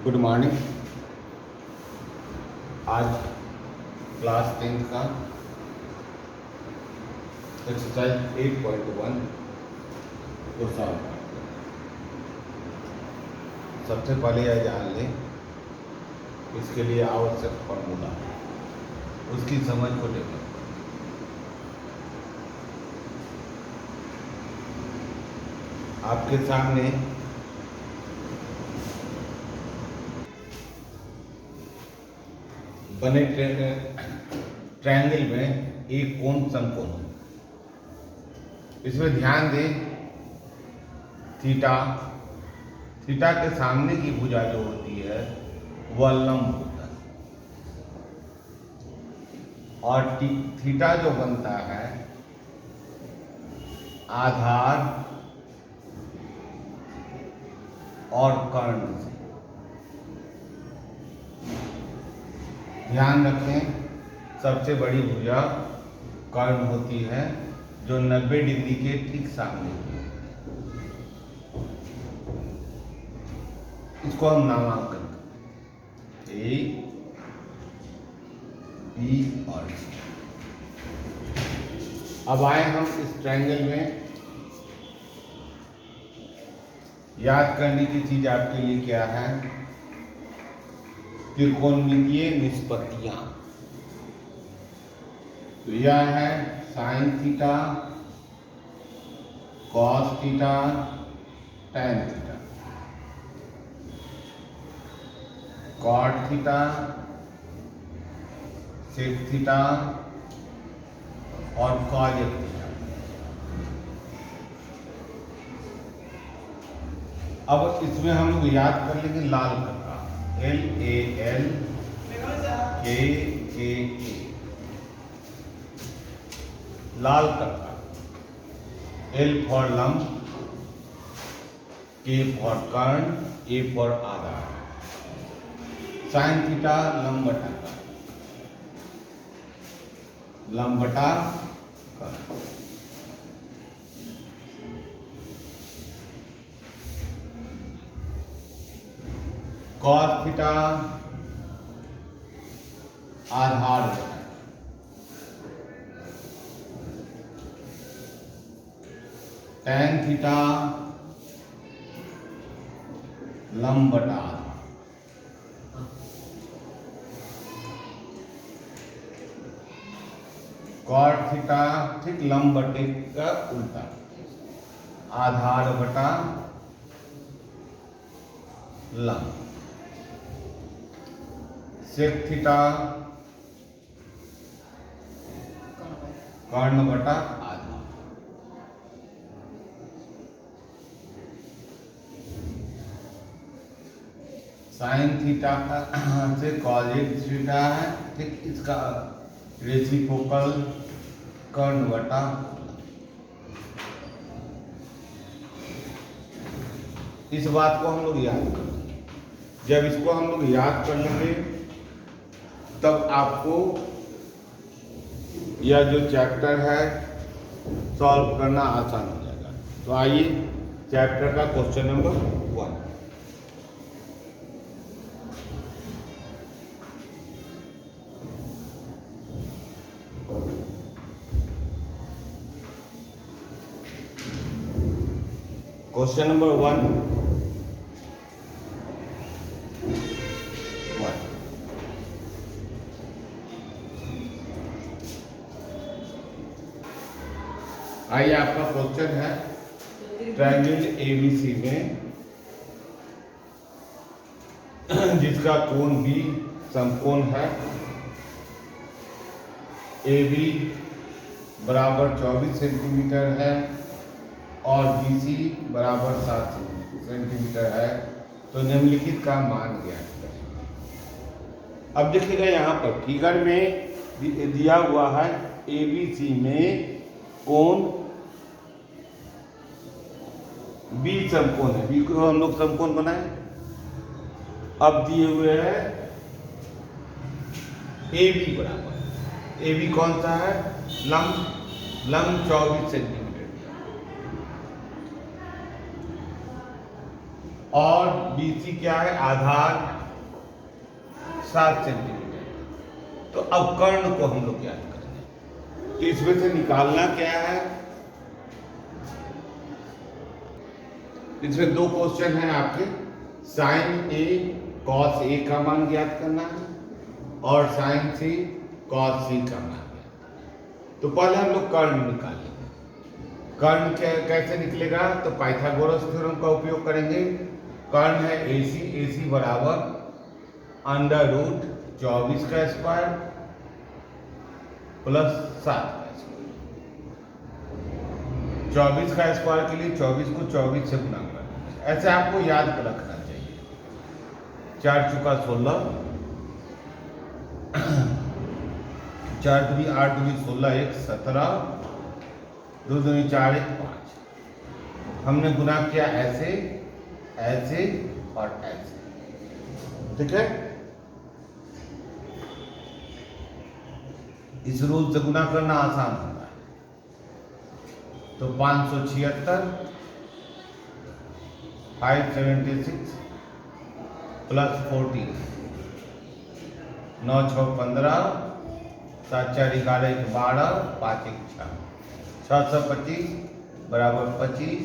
Good morning. आज class 10 का exercise 8.1 को सॉल्व करते हैं। सबसे पहले यह जान लें इसके लिए आवश्यक फॉर्मूला उसकी समझ को डेवलप करें। आपके सामने बने ट्रायंगल में एक कोण समकोण है। इसमें ध्यान दें थीटा के सामने की भुजा जो होती है वह लंब होता है और थीटा जो बनता है आधार और कर्ण से। ध्यान रखें सबसे बड़ी भुजा कर्ण होती है जो 90 डिग्री के ठीक सामने की है। इसको हम नामांकन करते हैं A, B और C। अब आए हम इस ट्रायंगल में। याद करने की चीज आपके लिए क्या है? त्रिकोणमितीय निष्पत्तियां। तो यह है sine theta, cos theta, tan theta, cot theta, sec theta और कॉजेक थीटा। अब इसमें हम लोग याद कर लेंगे लाल कलर का LAL KKA लाल कलर। L फॉर लंब, K फॉर कर्ण, A फॉर आधार। साइन थीटा लंब बटा कर्ण, लंब बटा कर्ण। कॉस थीटा आधार बटा, टैन थीटा लंब बटा आधार। कॉट थीटा ठीक लंब बटे का उल्टा, आधार बटा लंब। सेक थीटा कर्ण बटा आधार। साइन थीटा से कॉजेक थीटा है ठीक इसका रेसिप्रोकल कर्ण बटा। इस बात को हम लोग याद कर लेंगे। जब इसको हम लोग याद कर लेंगे तब आपको यह जो चैप्टर है सॉल्व करना आसान हो जाएगा। तो आइए चैप्टर का क्वेश्चन नंबर 1। क्वेश्चन नंबर 1 आइए आपका क्वेश्चन है ट्रायंगल ABC में जिसका कोण B समकोण है। AB बराबर 24 सेंटीमीटर है और BC बराबर 7 सेंटीमीटर है। तो निम्नलिखित का मान ज्ञात करें। अब देखिएगा यहाँ पर फिगर में दिया हुआ है ABC में कोण B समकोण है। B को हम लोग समकोण बनाए। अब दिए हुए है AB बराबर, AB कौन सा है? लंब 24 सेंटीमीटर और BC क्या है? आधार 7 सेंटीमीटर। तो अब कर्ण को हम लोग ज्ञात करेंगे। तो इसमें से निकालना क्या है, इसमें 2 क्वेश्चन हैं आपके। साइन ए कॉस ए का मान ज्ञात करना है और साइन सी कॉस सी का मान। तो पहले हम लोग कर्ण निकालेंगे। कर्ण कैसे निकलेगा, तो पाइथागोरस थ्योरम का उपयोग करेंगे। कर्ण है AC, AC बराबर अंडर रूट 24 का स्क्वायर प्लस 7 का स्क्वायर। 24 का स्क्वायर के लिए 24 को 24 से गुना करना है। ऐसे आपको याद रखना चाहिए। 4 चुका 16, 4 दूनी 8 दूनी 16, 1 17, 2 दूनी 4, 1 5। हमने गुना किया ऐसे, ऐसे और ऐसे, ठीक है। इस रूल से गुना करना आसान होता है। तो 576 576 प्लस 14, 9 6 15, 7 4 11 1 12, 5 1 6, 625 बराबर 25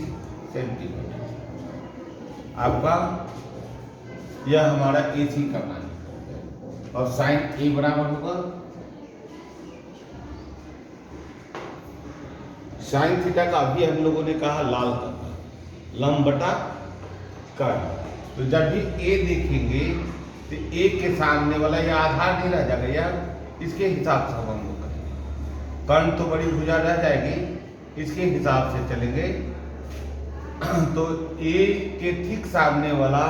सेंटीमीटर। आपका यह हमारा AC का मान है। और साइन A बराबर होगा साइन थीटा का, अभी हम लोगों ने कहा लाल करना, लंब बटा कर्ण। तो जब भी A देखेंगे तो A के सामने वाला यह आधार नहीं रह जाएगा, यह इसके हिसाब से हम लोग करेंगे। कर्ण तो बड़ी भुजा रह जाएगी, इसके हिसाब से चलेंगे। तो A के ठीक सामने वाला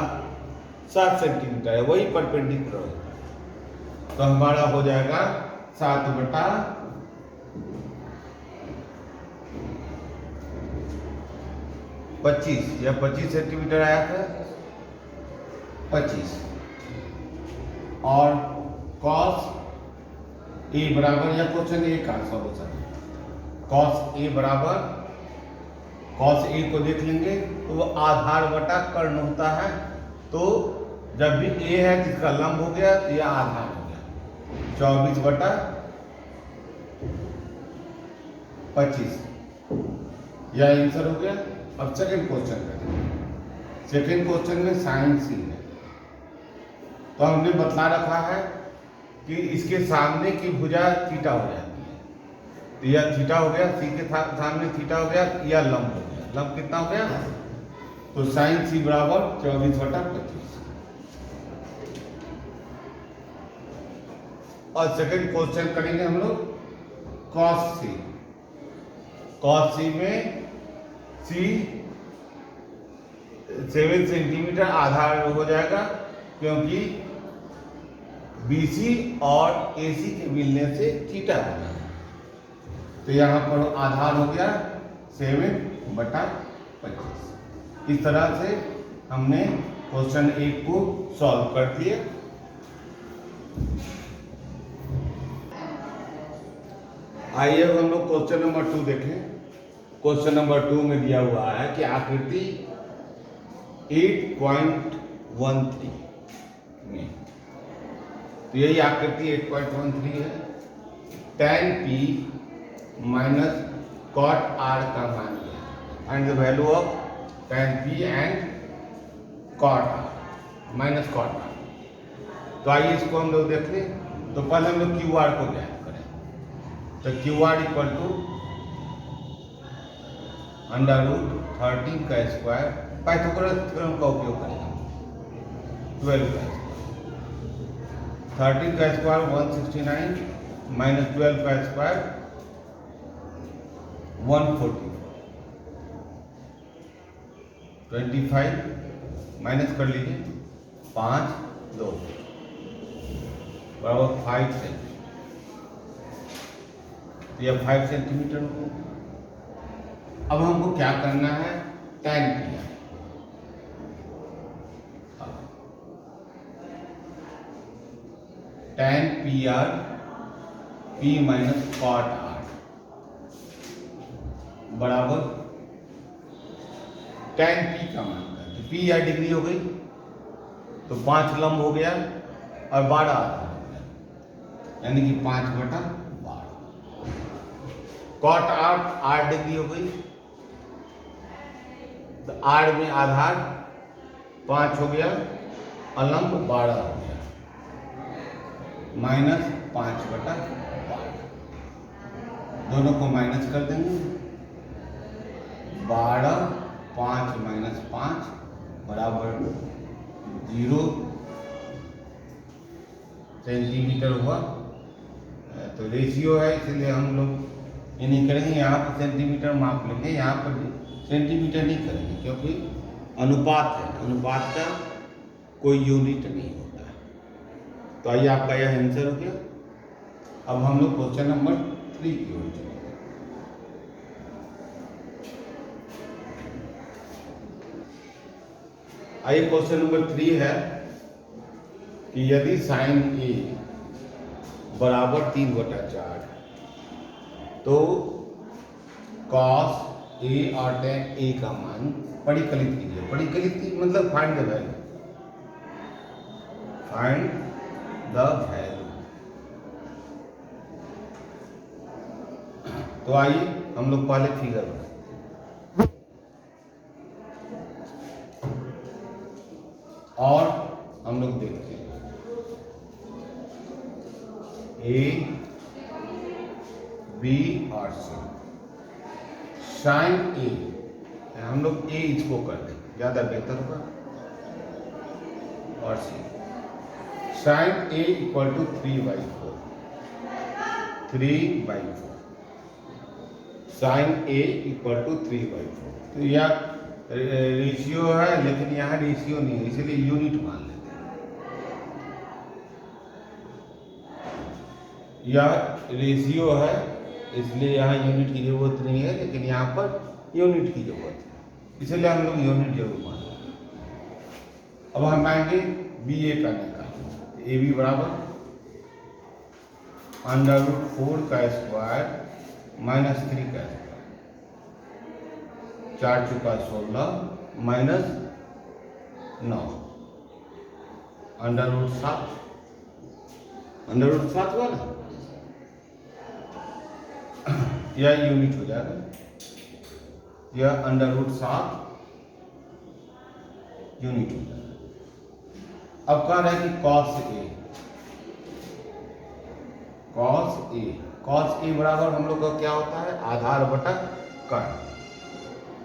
7 सेंटीमीटर है, वही परपेंडिकुलर होता है। तो हमारा हो जाएगा 7 बटा 25, या 25 सेंटीमीटर आया था, 25। और कॉस A बराबर, या क्वेश्चन A का सॉल्यूशन, कॉस A बराबर, कॉस A को देख लेंगे तो वो आधार बटा कर्ण होता है। तो जब भी A है जिसका लंब हो गया तो यह आधार हो गया, 24 बटा 25, यह आंसर हो गया। अब सेकंड क्वेश्चन करेंगे। सेकंड क्वेश्चन में साइन सी है। तो हमने बतला रखा है कि इसके सामने की भुजा थीटा हो जाती है। तो यह थीटा हो गया, सी के सामने थीटा हो गया, यह लंब हो गया। लंब कितना हो गया, तो साइन सी बराबर 24 बटा 25। और सेकंड क्वेश्चन करेंगे हम लोग कॉस सी। कॉस सी में सी 7 सेंटीमीटर आधार हो जाएगा, क्योंकि BC और AC के मिलने से थीटा बना है। तो यहाँ पर आधार हो गया 7 बटा 25। इस तरह से हमने क्वेश्चन 1 को सॉल्व कर दिया। आइए अब हम लोग क्वेश्चन नंबर 2 देखें। क्वेश्चन नंबर 2 में दिया हुआ है कि आकृति 8.13 में, तो यही आकृति 8.13 है। tan P minus cot R का मान है, and the value of tan P and cot R minus cot R। तो आइए इसको हम लोग देख लें। तो पहले हम लोग QR को ज्ञात करें। तो QR equal to under root 13 का स्क्वायर, पाइथागोरस थ्योरम का उपयोग करेंगे, 12 का स्क्वायर, 13 का स्क्वायर 169 माइनस 12 का स्क्वायर 140, 25 माइनस कर लीजिए, 5 2 बराबर 5 सेंटीमीटर। तो यह 5 सेंटीमीटर हो गया। अब हमको क्या करना है, tan P। tan PR P minus cot R बराबर tan P का मान है। तो P या डिग्री हो गई, तो 5 लंब हो गया, और 12 आधार हो गया, यानी कि 5/12। कॉट 8 डिग्री हो गई, तो 8 में आधार 5 हो गया, अलंब 12 हो गया, -5/12। दोनों को माइनस कर देंगे, 12, 5 - 5 बराबर 0 सेंटीमीटर हुआ। तो रेशियो है, इसलिए हम लोग ये नहीं करेंगे, यहाँ पर सेंटीमीटर माप लेंगे, यहाँ पर सेंटीमीटर नहीं करेंगे, क्योंकि अनुपात है, अनुपात का कोई यूनिट नहीं होता है। तो आइए, आपका यह आंसर हो गया। अब हम लोग क्वेश्चन नंबर 3 की ओर चलेंगे। आइए, क्वेश्चन नंबर 3 है कि यदि साइन ए बराबर 3/4, तो कॉस ए और टेन ए का मान परिकलित कीजिए। परिकलित की मतलब find the value, find the value. तो आइए हम लोग पहले फिगर बनाएं। और हम लोग देखते हैं ए, बी और सी। साइन ए, हम लोग ए इसको कर दें, ज्यादा बेहतर होगा। और C, sine A equal to 3/4, 3/4। Sine A equal to 3/4। तो यह रेशियो है, लेकिन यहाँ रेशियो नहीं है, इसलिए यूनिट मान लेते हैं। यह रेशियो है, इसलिए यहाँ यूनिट की जरूरत नहीं है, लेकिन यहाँ पर यूनिट की जरूरत है, इसलिए हम लोग यूनिट जरूर मान लेंगे। अब हम आएंगे बी ए का निकाल। ए बी बराबर √4 का स्क्वायर -3 का स्क्वायर, 4 × 16 -9 √7, √7 हुआ ना, यह यूनिट हो जाएगा। यह √7 यूनिट हो जाएगा। अब कह रहे हैं कि cos ए बराबर हम लोग का क्या होता है, आधार बटा कर्ण,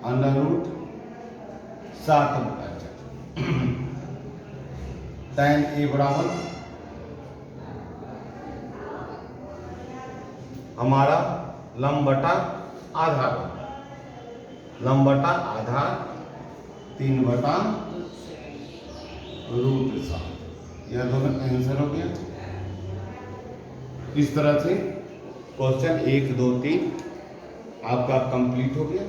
√7/4। tan ए बराबर हमारा लंब बटा आधार, लंब बटा आधार 3/√7। यह दोनों आंसर हो गया। इस तरह से क्वेश्चन 1, 2, 3 आपका कंप्लीट हो गया।